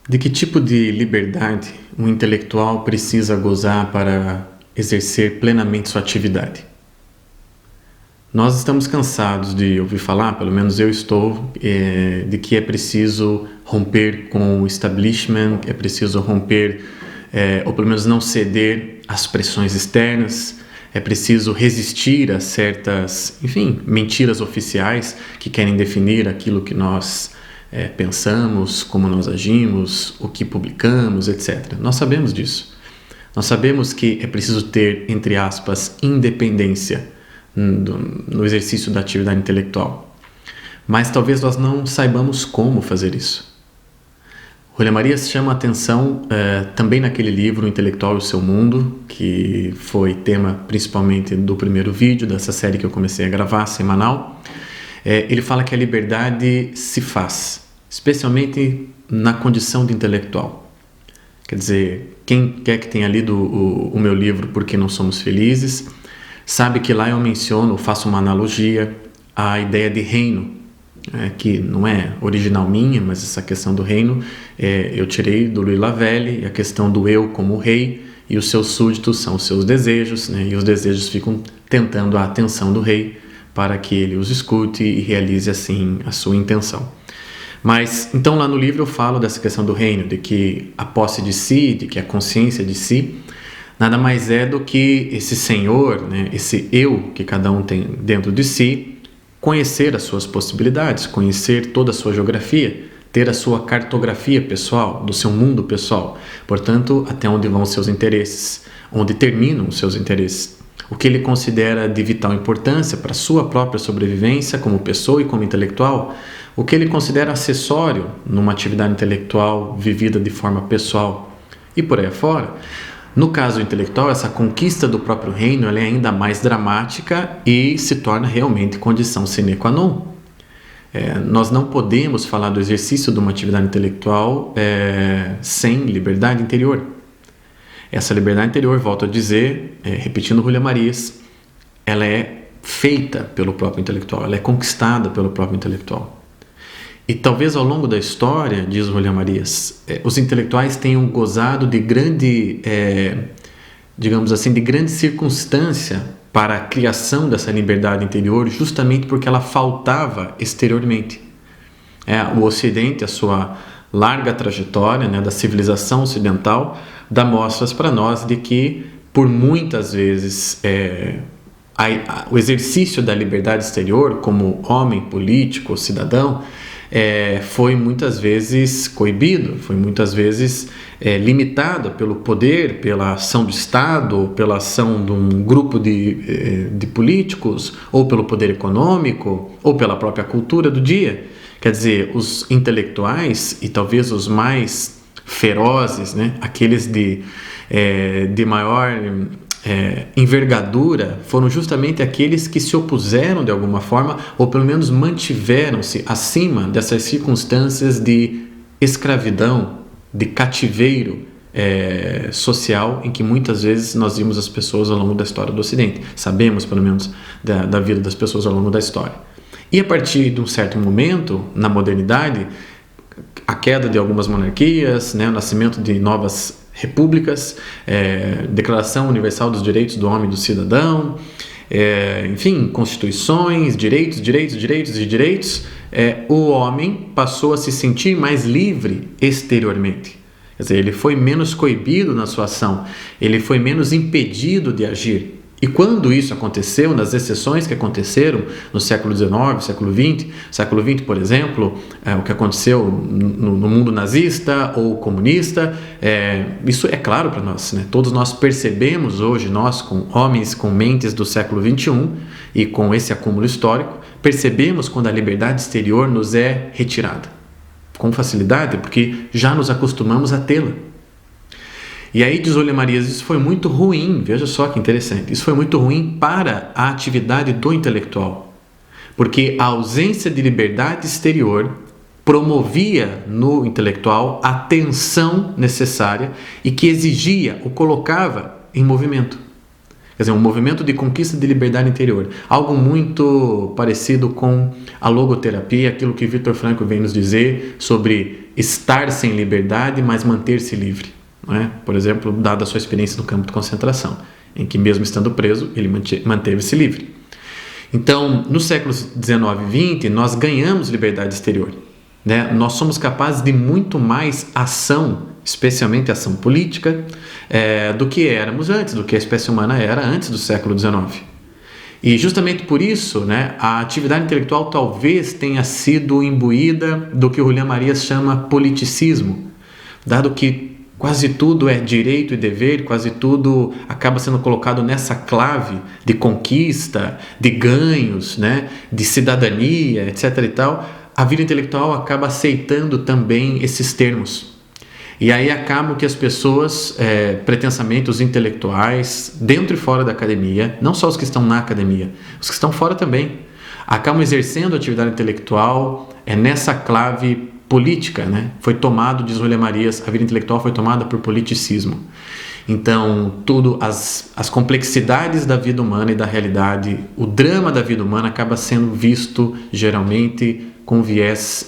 De que tipo de liberdade um intelectual precisa gozar para exercer plenamente sua atividade? Nós estamos cansados de ouvir falar, pelo menos eu estou, de que é preciso romper com o establishment, é preciso romper, ou pelo menos não ceder às pressões externas, é preciso resistir a certas, enfim, mentiras oficiais que querem definir aquilo que nós pensamos, como nós agimos, o que publicamos, etc. Nós sabemos disso. Nós sabemos que é preciso ter, entre aspas, independência no exercício da atividade intelectual. Mas talvez nós não saibamos como fazer isso. Julia Marias chama a atenção também naquele livro, O Intelectual e o Seu Mundo, que foi tema principalmente do primeiro vídeo dessa série que eu comecei a gravar, semanal. Ele fala que a liberdade se faz, especialmente na condição de intelectual. Quer dizer, quem quer que tenha lido o meu livro Por que Não Somos Felizes, sabe que lá eu menciono, faço uma analogia à ideia de reino, que não é original minha, mas essa questão do reino eu tirei do Louis Lavelle, e a questão do eu como rei, e os seus súditos são os seus desejos, e os desejos ficam tentando a atenção do rei para que ele os escute e realize assim a sua intenção. Mas, então lá no livro eu falo dessa questão do reino, de que a posse de si, de que a consciência de si, nada mais é do que esse senhor, esse eu que cada um tem dentro de si, conhecer as suas possibilidades, conhecer toda a sua geografia, ter a sua cartografia pessoal, do seu mundo pessoal, portanto, até onde vão os seus interesses, onde terminam os seus interesses, o que ele considera de vital importância para a sua própria sobrevivência como pessoa e como intelectual, o que ele considera acessório numa atividade intelectual vivida de forma pessoal e por aí afora. No caso intelectual, essa conquista do próprio reino ela é ainda mais dramática e se torna realmente condição sine qua non. Nós não podemos falar do exercício de uma atividade intelectual sem liberdade interior. Essa liberdade interior, volto a dizer, repetindo Julia Marias, ela é feita pelo próprio intelectual, ela é conquistada pelo próprio intelectual. E talvez ao longo da história, diz Julia Marias, os intelectuais tenham gozado de grande, digamos assim, de grande circunstância para a criação dessa liberdade interior, justamente porque ela faltava exteriormente. O Ocidente, a sua larga trajetória da civilização ocidental, dá mostras para nós de que, por muitas vezes, o exercício da liberdade exterior, como homem político, cidadão, foi muitas vezes coibido, foi muitas vezes limitado pelo poder, pela ação do Estado, pela ação de um grupo de políticos, ou pelo poder econômico, ou pela própria cultura do dia. Quer dizer, os intelectuais, e talvez os mais ferozes, aqueles de maior envergadura, foram justamente aqueles que se opuseram de alguma forma, ou pelo menos mantiveram-se acima dessas circunstâncias de escravidão, de cativeiro social, em que muitas vezes nós vimos as pessoas ao longo da história do Ocidente. Sabemos, pelo menos, da vida das pessoas ao longo da história. E a partir de um certo momento, na modernidade, a queda de algumas monarquias, o nascimento de novas repúblicas, Declaração Universal dos Direitos do Homem e do Cidadão, enfim, constituições, direitos, o homem passou a se sentir mais livre exteriormente. Quer dizer, ele foi menos coibido na sua ação, ele foi menos impedido de agir. E quando isso aconteceu, nas exceções que aconteceram no século XIX, século XX, por exemplo, o que aconteceu no mundo nazista ou comunista, isso é claro para nós, Todos nós percebemos hoje, nós, com homens com mentes do século XXI e com esse acúmulo histórico, percebemos quando a liberdade exterior nos é retirada. Com facilidade, porque já nos acostumamos a tê-la. E aí, diz Julia Marias, isso foi muito ruim, veja só que interessante, isso foi muito ruim para a atividade do intelectual, porque a ausência de liberdade exterior promovia no intelectual a tensão necessária e que exigia, o colocava em movimento. Quer dizer, um movimento de conquista de liberdade interior. Algo muito parecido com a logoterapia, aquilo que Viktor Frankl vem nos dizer sobre estar sem liberdade, mas manter-se livre. Não é? Por exemplo, dada a sua experiência no campo de concentração, em que mesmo estando preso, ele manteve-se livre. Então, nos séculos XIX e XX, nós ganhamos liberdade exterior. Né? Nós somos capazes de muito mais ação, especialmente ação política, do que éramos antes, do que a espécie humana era antes do século XIX. E justamente por isso, né, a atividade intelectual talvez tenha sido imbuída do que o Julián Marías chama politicismo, dado que quase tudo é direito e dever, quase tudo acaba sendo colocado nessa clave de conquista, de ganhos, né, de cidadania, etc. e tal. A vida intelectual acaba aceitando também esses termos. E aí acaba que as pessoas, pretensamente os intelectuais, dentro e fora da academia, não só os que estão na academia, os que estão fora também, acabam exercendo a atividade intelectual nessa clave política, né? Foi tomado, diz Julián Marías, a vida intelectual foi tomada por politicismo. Então, as complexidades da vida humana e da realidade, o drama da vida humana acaba sendo visto geralmente com viés,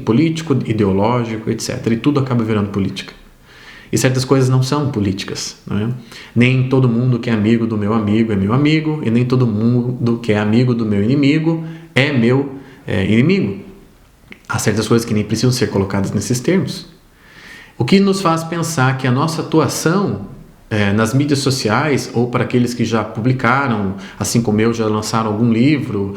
político, ideológico, etc. E tudo acaba virando política. E certas coisas não são políticas. Não é? Nem todo mundo que é amigo do meu amigo é meu amigo, e nem todo mundo que é amigo do meu inimigo é meu inimigo. Há certas coisas que nem precisam ser colocadas nesses termos. O que nos faz pensar que a nossa atuação nas mídias sociais, ou para aqueles que já publicaram, assim como eu, já lançaram algum livro,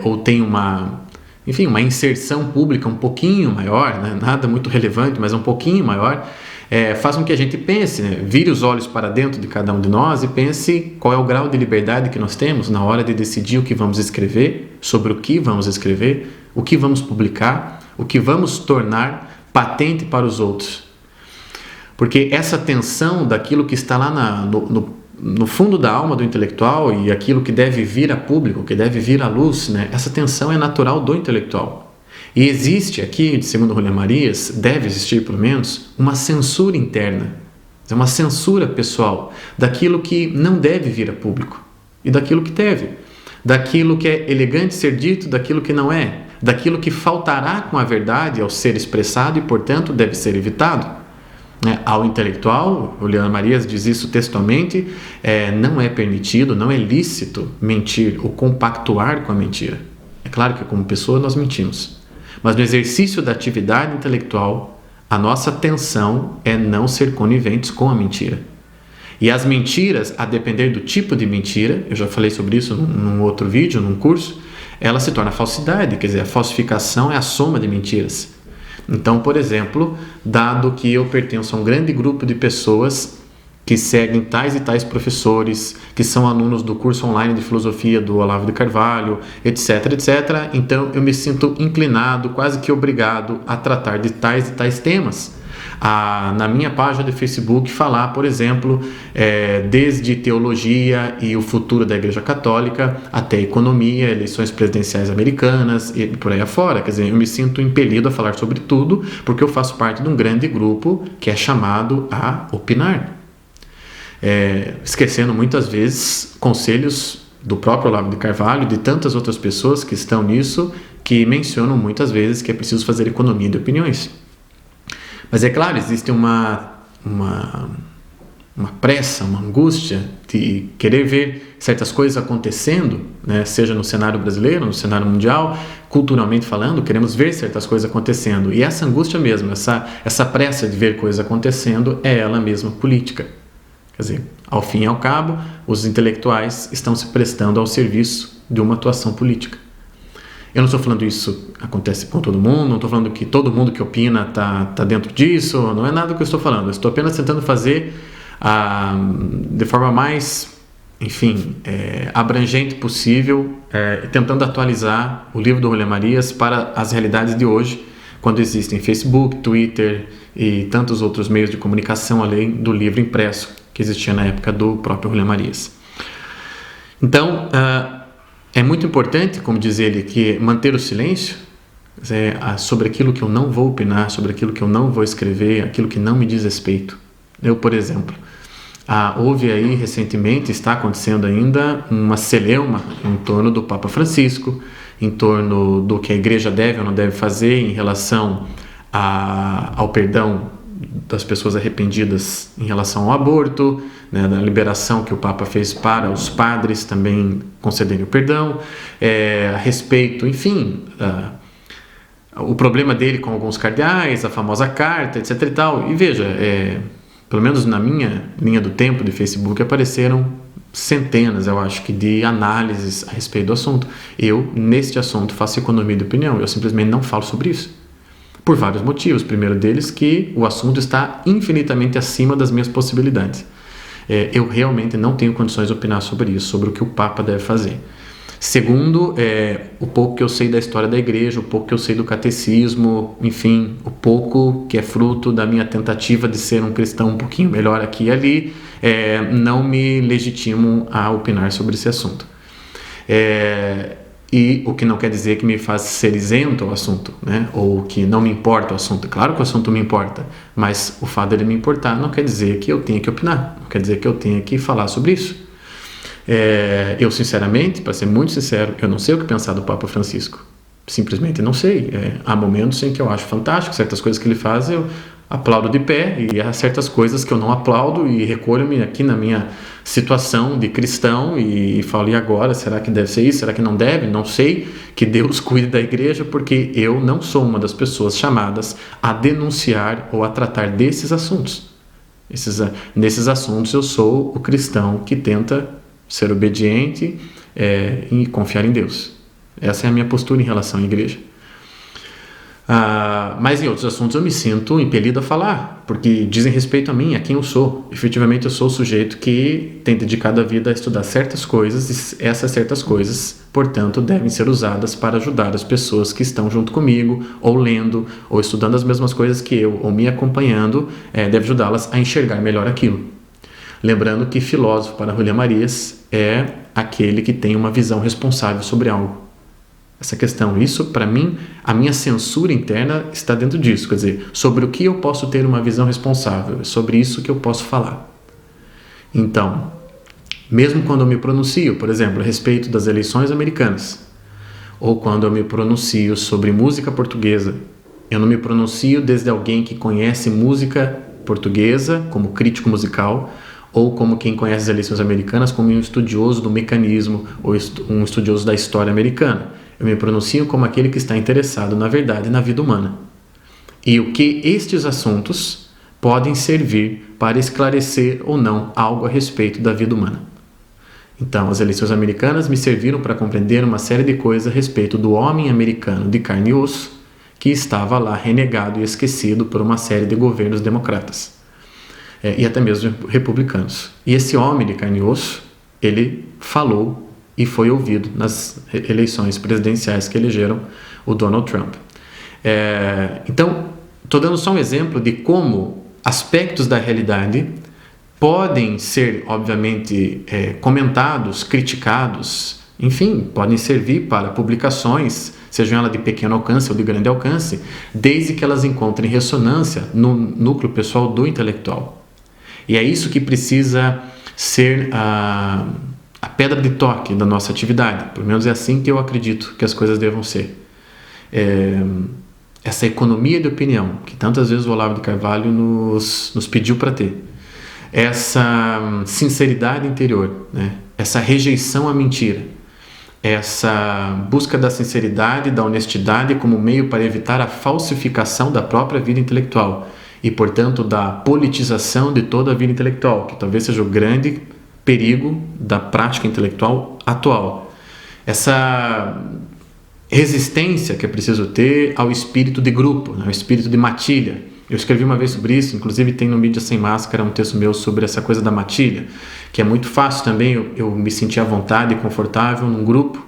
ou tem uma inserção pública um pouquinho maior, né? Nada muito relevante, mas um pouquinho maior, faz com que a gente pense, né? Vire os olhos para dentro de cada um de nós e pense qual é o grau de liberdade que nós temos na hora de decidir o que vamos escrever, sobre o que vamos escrever, o que vamos publicar, o que vamos tornar patente para os outros. Porque essa tensão daquilo que está lá no fundo da alma do intelectual e aquilo que deve vir a público, que deve vir à luz, né? Essa tensão é natural do intelectual. E existe aqui, segundo Julián Marías, deve existir pelo menos, uma censura interna, uma censura pessoal daquilo que não deve vir a público e daquilo que deve, daquilo que é elegante ser dito, daquilo que não é, daquilo que faltará com a verdade ao ser expressado e, portanto, deve ser evitado. Ao intelectual, Julián Marías diz isso textualmente, não é permitido, não é lícito mentir ou compactuar com a mentira. É claro que como pessoa nós mentimos, mas no exercício da atividade intelectual, a nossa tensão é não ser coniventes com a mentira. E as mentiras, a depender do tipo de mentira, eu já falei sobre isso num outro vídeo, num curso, ela se torna falsidade, quer dizer, a falsificação é a soma de mentiras. Então, por exemplo, dado que eu pertenço a um grande grupo de pessoas que seguem tais e tais professores, que são alunos do curso online de filosofia do Olavo de Carvalho, etc, etc, então eu me sinto inclinado, quase que obrigado a tratar de tais e tais temas. Na minha página de Facebook falar, por exemplo, desde teologia e o futuro da Igreja Católica até economia, eleições presidenciais americanas e por aí afora. Quer dizer, eu me sinto impelido a falar sobre tudo porque eu faço parte de um grande grupo que é chamado a opinar. Esquecendo muitas vezes conselhos do próprio Olavo de Carvalho e de tantas outras pessoas que estão nisso, que mencionam muitas vezes que é preciso fazer economia de opiniões. Mas é claro, existe uma pressa, uma angústia de querer ver certas coisas acontecendo, né? Seja no cenário brasileiro, no cenário mundial, culturalmente falando, queremos ver certas coisas acontecendo. E essa angústia mesmo, essa pressa de ver coisas acontecendo é ela mesma política. Quer dizer, ao fim e ao cabo, os intelectuais estão se prestando ao serviço de uma atuação política. Eu não estou falando isso acontece com todo mundo, não estou falando que todo mundo que opina está dentro disso, não é nada que eu estou falando. Eu estou apenas tentando fazer de forma mais, abrangente possível, tentando atualizar o livro do Julián Marías para as realidades de hoje, quando existem Facebook, Twitter e tantos outros meios de comunicação além do livro impresso que existia na época do próprio Julián Marías. Então, é muito importante, como diz ele, que manter o silêncio sobre aquilo que eu não vou opinar, sobre aquilo que eu não vou escrever, aquilo que não me diz respeito. Eu, por exemplo, Houve aí recentemente, está acontecendo ainda, uma celeuma em torno do Papa Francisco, em torno do que a igreja deve ou não deve fazer em relação ao perdão das pessoas arrependidas em relação ao aborto, né, da liberação que o Papa fez para os padres também concederem o perdão, a respeito, enfim, o problema dele com alguns cardeais, a famosa carta, etc. e tal. E veja, pelo menos na minha linha do tempo de Facebook apareceram centenas, eu acho que, de análises a respeito do assunto. Eu, neste assunto, faço economia de opinião, eu simplesmente não falo sobre isso. Por vários motivos. Primeiro deles, que o assunto está infinitamente acima das minhas possibilidades. Eu realmente não tenho condições de opinar sobre isso, sobre o que o Papa deve fazer. Segundo, o pouco que eu sei da história da igreja, o pouco que eu sei do catecismo, enfim, o pouco que é fruto da minha tentativa de ser um cristão um pouquinho melhor aqui e ali, não me legitimam a opinar sobre esse assunto. E o que não quer dizer que me faz ser isento ao assunto, né? Ou que não me importa o assunto. Claro que o assunto me importa, mas o fato dele me importar não quer dizer que eu tenha que opinar, não quer dizer que eu tenha que falar sobre isso. Eu, sinceramente, para ser muito sincero, eu não sei o que pensar do Papa Francisco. Simplesmente não sei. Há momentos em que eu acho fantástico, certas coisas que ele faz eu aplaudo de pé, e há certas coisas que eu não aplaudo e recolho-me aqui na minha situação de cristão e falo, e agora? Será que deve ser isso? Será que não deve? Não sei. Que Deus cuide da igreja, porque eu não sou uma das pessoas chamadas a denunciar ou a tratar desses assuntos. Nesses assuntos eu sou o cristão que tenta ser obediente e confiar em Deus. Essa é a minha postura em relação à igreja. Mas em outros assuntos eu me sinto impelido a falar, porque dizem respeito a mim, a quem eu sou. Efetivamente eu sou o sujeito que tem dedicado a vida a estudar certas coisas, e essas certas coisas, portanto, devem ser usadas para ajudar as pessoas que estão junto comigo, ou lendo, ou estudando as mesmas coisas que eu, ou me acompanhando, deve ajudá-las a enxergar melhor aquilo. Lembrando que filósofo para Julián Marías é aquele que tem uma visão responsável sobre algo. Essa questão, isso para mim, a minha censura interna está dentro disso, quer dizer, sobre o que eu posso ter uma visão responsável, é sobre isso que eu posso falar. Então, mesmo quando eu me pronuncio, por exemplo, a respeito das eleições americanas, ou quando eu me pronuncio sobre música portuguesa, eu não me pronuncio desde alguém que conhece música portuguesa, como crítico musical, ou como quem conhece as eleições americanas, como um estudioso do mecanismo, ou um estudioso da história americana. Eu me pronuncio como aquele que está interessado, na verdade, na vida humana. E o que estes assuntos podem servir para esclarecer ou não algo a respeito da vida humana. Então, as eleições americanas me serviram para compreender uma série de coisas a respeito do homem americano de carne e osso, que estava lá renegado e esquecido por uma série de governos democratas. E até mesmo republicanos. E esse homem de carne e osso, ele falou e foi ouvido nas eleições presidenciais que elegeram o Donald Trump. Então, estou dando só um exemplo de como aspectos da realidade podem ser, obviamente, comentados, criticados, enfim, podem servir para publicações, sejam elas de pequeno alcance ou de grande alcance, desde que elas encontrem ressonância no núcleo pessoal do intelectual. E é isso que precisa ser a pedra de toque da nossa atividade. Pelo menos é assim que eu acredito que as coisas devam ser. Essa economia de opinião que tantas vezes o Olavo de Carvalho nos pediu para ter. Essa sinceridade interior, né? Essa rejeição à mentira. Essa busca da sinceridade, da honestidade como meio para evitar a falsificação da própria vida intelectual e, portanto, da politização de toda a vida intelectual, que talvez seja o grande perigo da prática intelectual atual. Essa resistência que é preciso ter ao espírito de grupo, ao espírito de matilha. Eu escrevi uma vez sobre isso, inclusive tem no Mídia Sem Máscara um texto meu sobre essa coisa da matilha, que é muito fácil também eu me sentir à vontade e confortável num grupo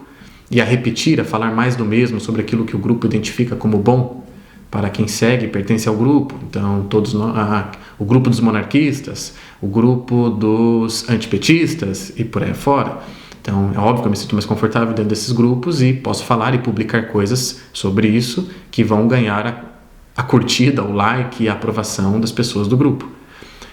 e a repetir, a falar mais do mesmo sobre aquilo que o grupo identifica como bom para quem segue e pertence ao grupo. Então, o grupo dos monarquistas, o grupo dos antipetistas e por aí fora. Então, é óbvio que eu me sinto mais confortável dentro desses grupos e posso falar e publicar coisas sobre isso que vão ganhar a curtida, o like e a aprovação das pessoas do grupo.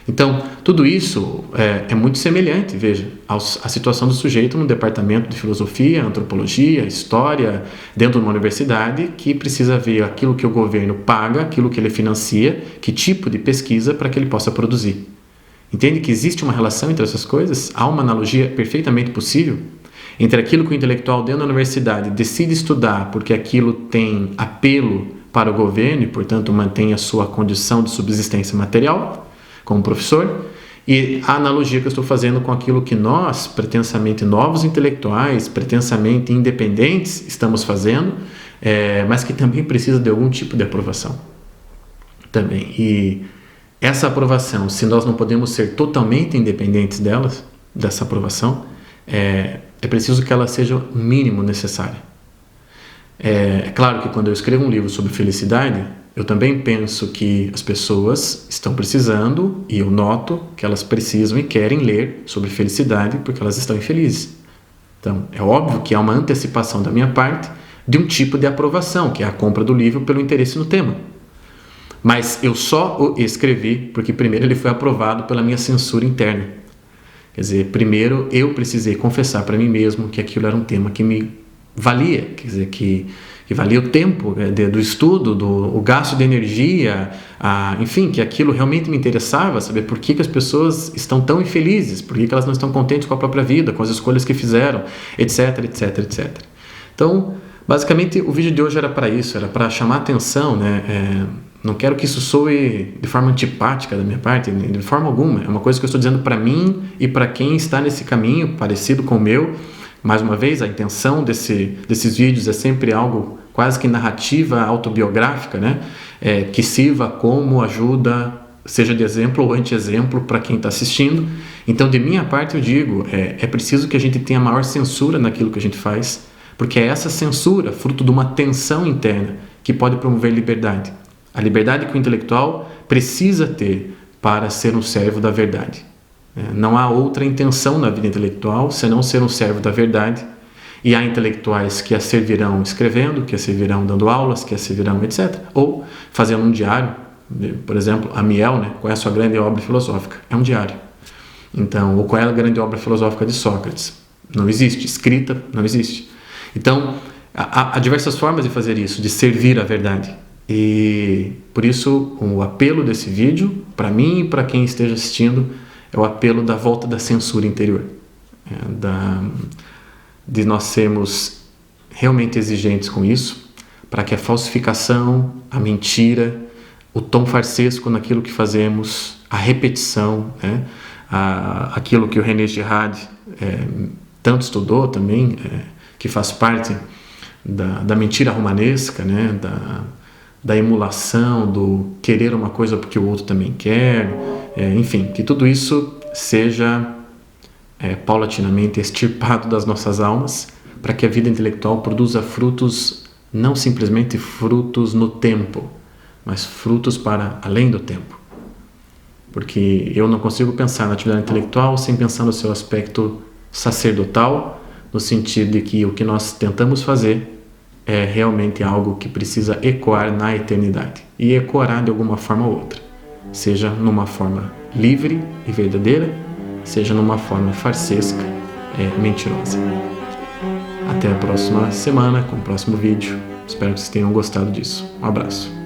Então, tudo isso é muito semelhante, veja, à situação do sujeito no departamento de filosofia, antropologia, história, dentro de uma universidade, que precisa ver aquilo que o governo paga, aquilo que ele financia, que tipo de pesquisa para que ele possa produzir. Entende que existe uma relação entre essas coisas? Há uma analogia perfeitamente possível entre aquilo que o intelectual dentro da universidade decide estudar porque aquilo tem apelo para o governo e, portanto, mantém a sua condição de subsistência material como professor, e a analogia que eu estou fazendo com aquilo que nós, pretensamente novos intelectuais, pretensamente independentes, estamos fazendo, mas que também precisa de algum tipo de aprovação. Também. E essa aprovação, se nós não podemos ser totalmente independentes dessa aprovação, é preciso que ela seja o mínimo necessário. É claro que quando eu escrevo um livro sobre felicidade, eu também penso que as pessoas estão precisando, e eu noto que elas precisam e querem ler sobre felicidade porque elas estão infelizes. Então, é óbvio que há uma antecipação da minha parte de um tipo de aprovação, que é a compra do livro pelo interesse no tema. Mas eu só o escrevi porque primeiro ele foi aprovado pela minha censura interna. Quer dizer, primeiro eu precisei confessar para mim mesmo que aquilo era um tema que me valia, quer dizer, que valia o tempo do estudo, o gasto de energia, enfim, que aquilo realmente me interessava, saber por que as pessoas estão tão infelizes, por que elas não estão contentes com a própria vida, com as escolhas que fizeram, etc, etc, etc. Então, basicamente, o vídeo de hoje era para isso, era para chamar a atenção, né? Não quero que isso soe de forma antipática da minha parte, de forma alguma. É uma coisa que eu estou dizendo para mim e para quem está nesse caminho parecido com o meu. Mais uma vez, a intenção desses vídeos é sempre algo quase que narrativa autobiográfica, né? Que sirva como ajuda, seja de exemplo ou anti-exemplo para quem está assistindo. Então, de minha parte, eu digo, é preciso que a gente tenha maior censura naquilo que a gente faz, porque é essa censura, fruto de uma tensão interna, que pode promover liberdade. A liberdade que o intelectual precisa ter para ser um servo da verdade. Não há outra intenção na vida intelectual senão ser um servo da verdade. E há intelectuais que a servirão escrevendo, que a servirão dando aulas, que a servirão etc. Ou fazendo um diário. Por exemplo, a Miel, né? Qual é a sua grande obra filosófica? É um diário. Então, ou qual é a grande obra filosófica de Sócrates? Não existe. Escrita, não existe. Então, há diversas formas de fazer isso, de servir a verdade. E por isso o apelo desse vídeo, para mim e para quem esteja assistindo, é o apelo da volta da censura interior, de nós sermos realmente exigentes com isso, para que a falsificação, a mentira, o tom farsesco naquilo que fazemos, a repetição, né, aquilo que o René Girard tanto estudou também, que faz parte da mentira romanesca, né, da emulação, do querer uma coisa porque o outro também quer, enfim, que tudo isso seja paulatinamente extirpado das nossas almas, para que a vida intelectual produza frutos, não simplesmente frutos no tempo, mas frutos para além do tempo. Porque eu não consigo pensar na atividade intelectual sem pensar no seu aspecto sacerdotal, no sentido de que o que nós tentamos fazer é realmente algo que precisa ecoar na eternidade. E ecoará de alguma forma ou outra. Seja numa forma livre e verdadeira, seja numa forma farsesca e mentirosa. Até a próxima semana com o próximo vídeo. Espero que vocês tenham gostado disso. Um abraço.